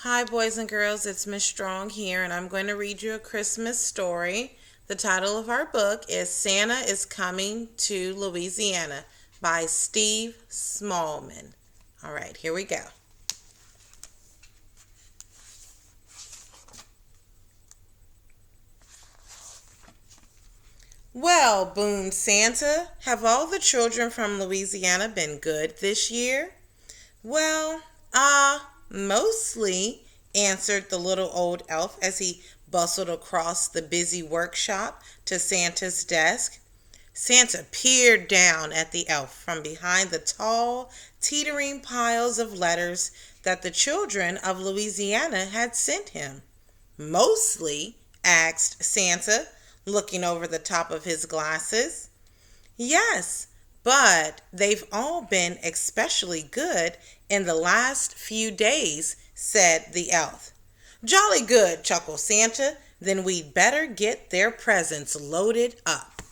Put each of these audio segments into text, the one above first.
Hi, boys and girls. It's Miss Strong here, and I'm going to read you a Christmas story. The title of our book is Santa is Coming to Louisiana by Steve Smallman. All right, here we go. Well, boomed Santa, have all the children from Louisiana been good this year? Well, mostly, answered the little old elf as he bustled across the busy workshop to Santa's desk. Santa peered down at the elf from behind the tall, teetering piles of letters that the children of Louisiana had sent him. Mostly, asked Santa, looking over the top of his glasses. Yes, but they've all been especially good in the last few days, said the elf. Jolly good, chuckled Santa. Then we'd better get their presents loaded up.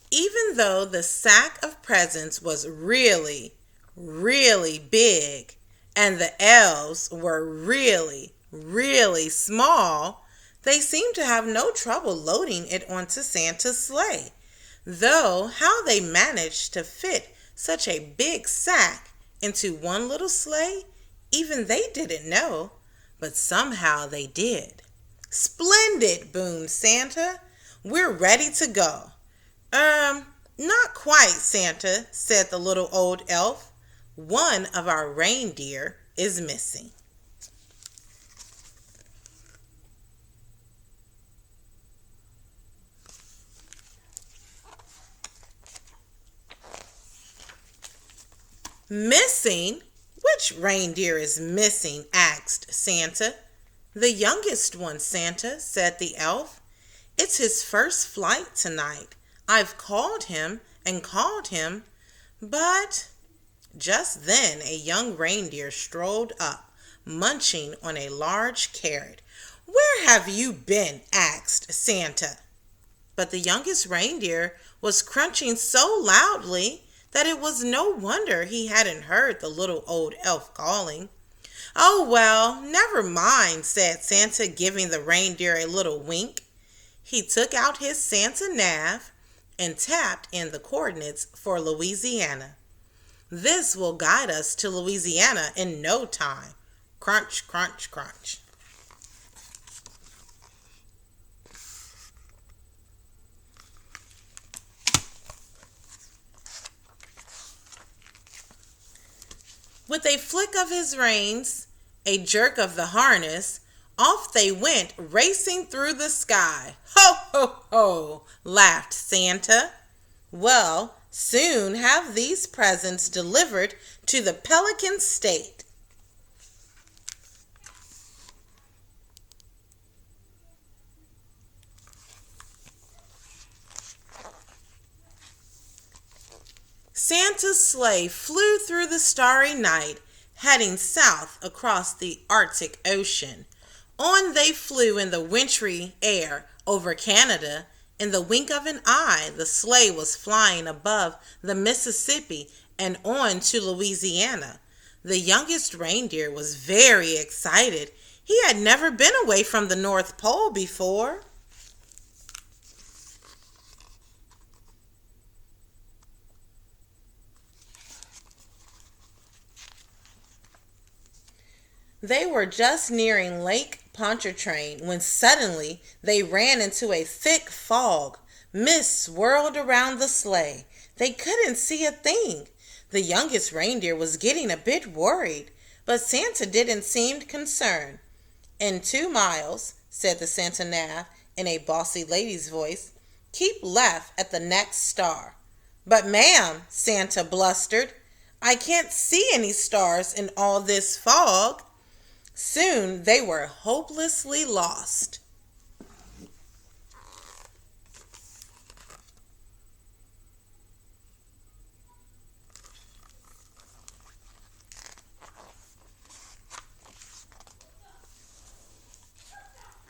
Even though the sack of presents was really, really big and the elves were really, really small, they seemed to have no trouble loading it onto Santa's sleigh. Though how they managed to fit such a big sack into one little sleigh, even they didn't know, but somehow they did. Splendid, boomed Santa. We're ready to go. Not quite, Santa, said the little old elf. One of our reindeer is missing. Missing? Which reindeer is missing? Asked Santa. The youngest one, Santa, said the elf. It's his first flight tonight. I've called him, but just then a young reindeer strolled up, munching on a large carrot. Where have you been? Asked Santa. But the youngest reindeer was crunching so loudly that it was no wonder he hadn't heard the little old elf calling. Oh, well, never mind, said Santa, giving the reindeer a little wink. He took out his Santa nav and tapped in the coordinates for Louisiana. This will guide us to Louisiana in no time. Crunch, crunch, crunch. With a flick of his reins, a jerk of the harness, off they went racing through the sky. Ho, ho, ho, laughed Santa. Well, soon have these presents delivered to the Pelican State. Santa's sleigh flew through the starry night, heading south across the Arctic Ocean. On they flew in the wintry air over Canada. In the wink of an eye, the sleigh was flying above the Mississippi and on to Louisiana. The youngest reindeer was very excited. He had never been away from the North Pole before. They were just nearing Lake Pontchartrain when suddenly they ran into a thick fog. Mist swirled around the sleigh. They couldn't see a thing. The youngest reindeer was getting a bit worried, but Santa didn't seem concerned. In 2 miles, said the Santa Nav in a bossy lady's voice, keep left at the next star. But ma'am, Santa blustered, I can't see any stars in all this fog. Soon they were hopelessly lost.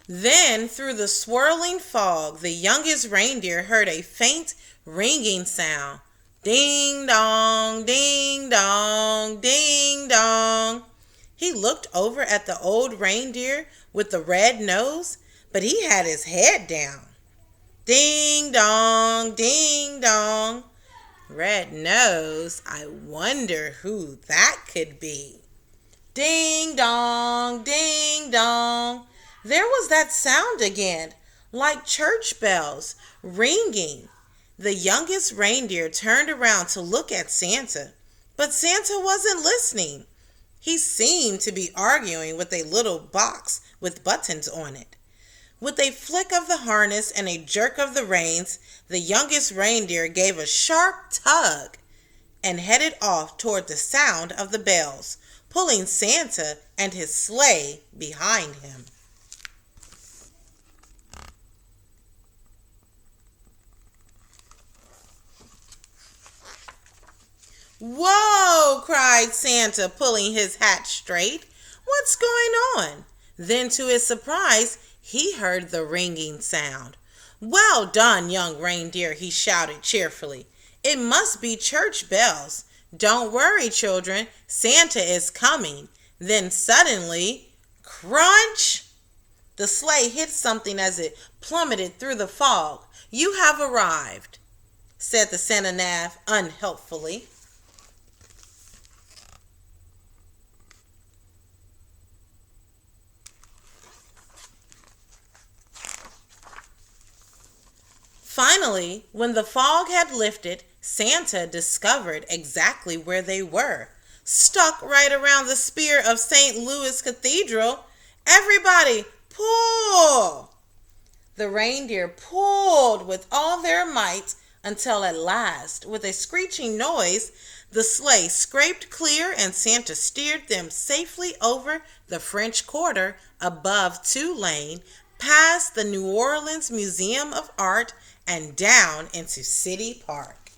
Then, through the swirling fog, the youngest reindeer heard a faint ringing sound. Ding dong, ding dong, ding dong. He looked over at the old reindeer with the red nose, but he had his head down. Ding dong, ding dong. Red nose, I wonder who that could be. Ding dong, ding dong. There was that sound again, like church bells ringing. The youngest reindeer turned around to look at Santa, but Santa wasn't listening. He seemed to be arguing with a little box with buttons on it. With a flick of the harness and a jerk of the reins, the youngest reindeer gave a sharp tug and headed off toward the sound of the bells, pulling Santa and his sleigh behind him. "Whoa!" cried Santa, pulling his hat straight. "What's going on?" Then, to his surprise, he heard the ringing sound. "Well done, young reindeer," he shouted cheerfully. "It must be church bells. Don't worry, children, Santa is coming." Then suddenly, crunch! The sleigh hit something as it plummeted through the fog. "You have arrived," said the Santa Nav unhelpfully. Finally, when the fog had lifted, Santa discovered exactly where they were. Stuck right around the spire of St. Louis Cathedral. "Everybody, pull!" The reindeer pulled with all their might until at last, with a screeching noise, the sleigh scraped clear and Santa steered them safely over the French Quarter, above Tulane, past the New Orleans Museum of Art, and down into City Park.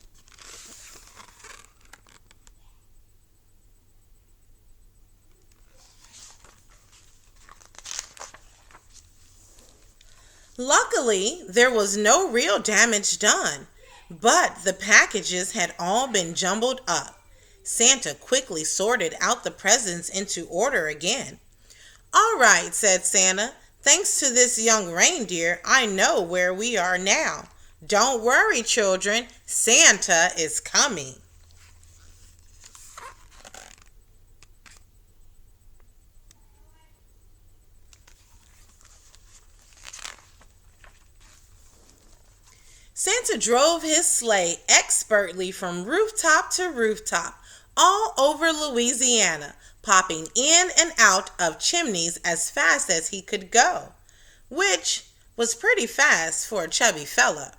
Luckily, there was no real damage done, but the packages had all been jumbled up. Santa quickly sorted out the presents into order again. "All right," said Santa. "Thanks to this young reindeer, I know where we are now. Don't worry, children, Santa is coming." Santa drove his sleigh expertly from rooftop to rooftop, all over Louisiana, popping in and out of chimneys as fast as he could go, which was pretty fast for a chubby fellow.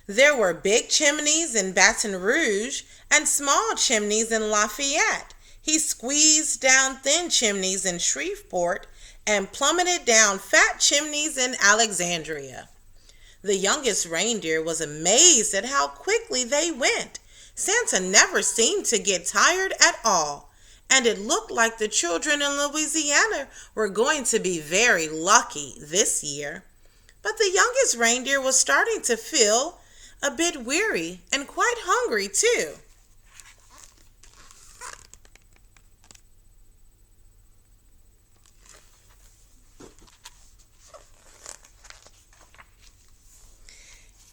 There were big chimneys in Baton Rouge and small chimneys in Lafayette. He squeezed down thin chimneys in Shreveport and plummeted down fat chimneys in Alexandria. The youngest reindeer was amazed at how quickly they went. Santa never seemed to get tired at all, and it looked like the children in Louisiana were going to be very lucky this year. But the youngest reindeer was starting to feel a bit weary and quite hungry too.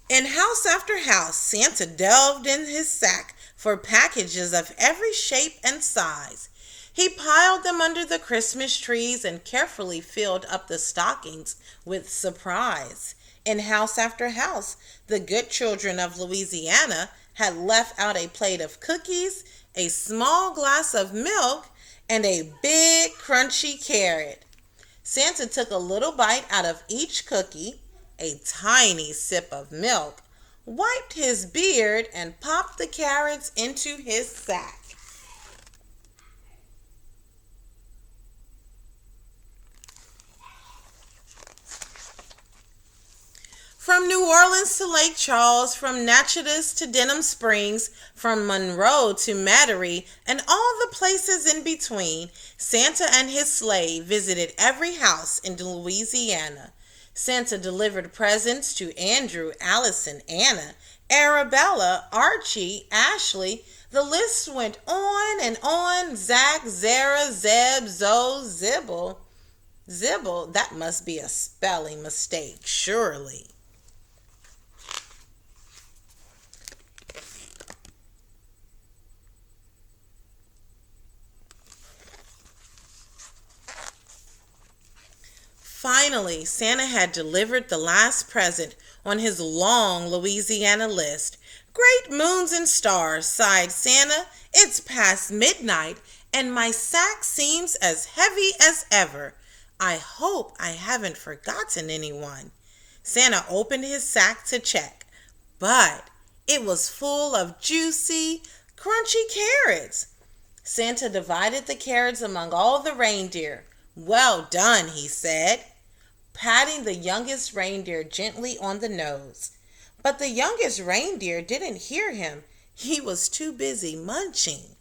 In house after house, Santa delved in his sack for packages of every shape and size. He piled them under the Christmas trees and carefully filled up the stockings with surprise. In house after house, the good children of Louisiana had left out a plate of cookies, a small glass of milk, and a big crunchy carrot. Santa took a little bite out of each cookie, a tiny sip of milk, wiped his beard, and popped the carrots into his sack. From New Orleans Orleans to Lake Charles, from Natchitoches to Denham Springs, from Monroe to Metairie, and all the places in between, Santa and his sleigh visited every house in Louisiana. Santa delivered presents to Andrew, Allison, Anna, Arabella, Archie, Ashley. The list went on and on. Zach, Zara, Zeb, Zoe, Zibble. Zibble, that must be a spelling mistake, surely. Finally, Santa had delivered the last present on his long Louisiana list. Great moons and stars, sighed Santa. It's past midnight, and my sack seems as heavy as ever. I hope I haven't forgotten anyone. Santa opened his sack to check, but it was full of juicy, crunchy carrots. Santa divided the carrots among all the reindeer. Well done, he said, patting the youngest reindeer gently on the nose. But the youngest reindeer didn't hear him. He was too busy munching.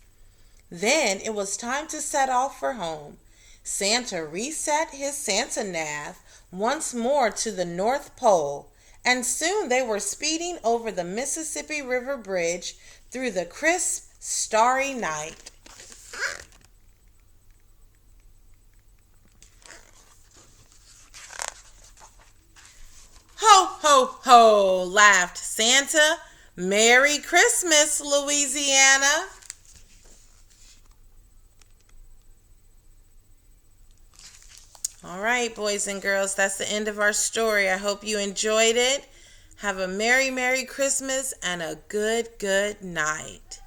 Then it was time to set off for home. Santa reset his Santa nav once more to the North Pole, and soon they were speeding over the Mississippi River Bridge through the crisp, starry night. Ho, ho, ho, laughed Santa. Merry Christmas, Louisiana. All right, boys and girls, that's the end of our story. I hope you enjoyed it. Have a Merry, Merry Christmas and a good, good night.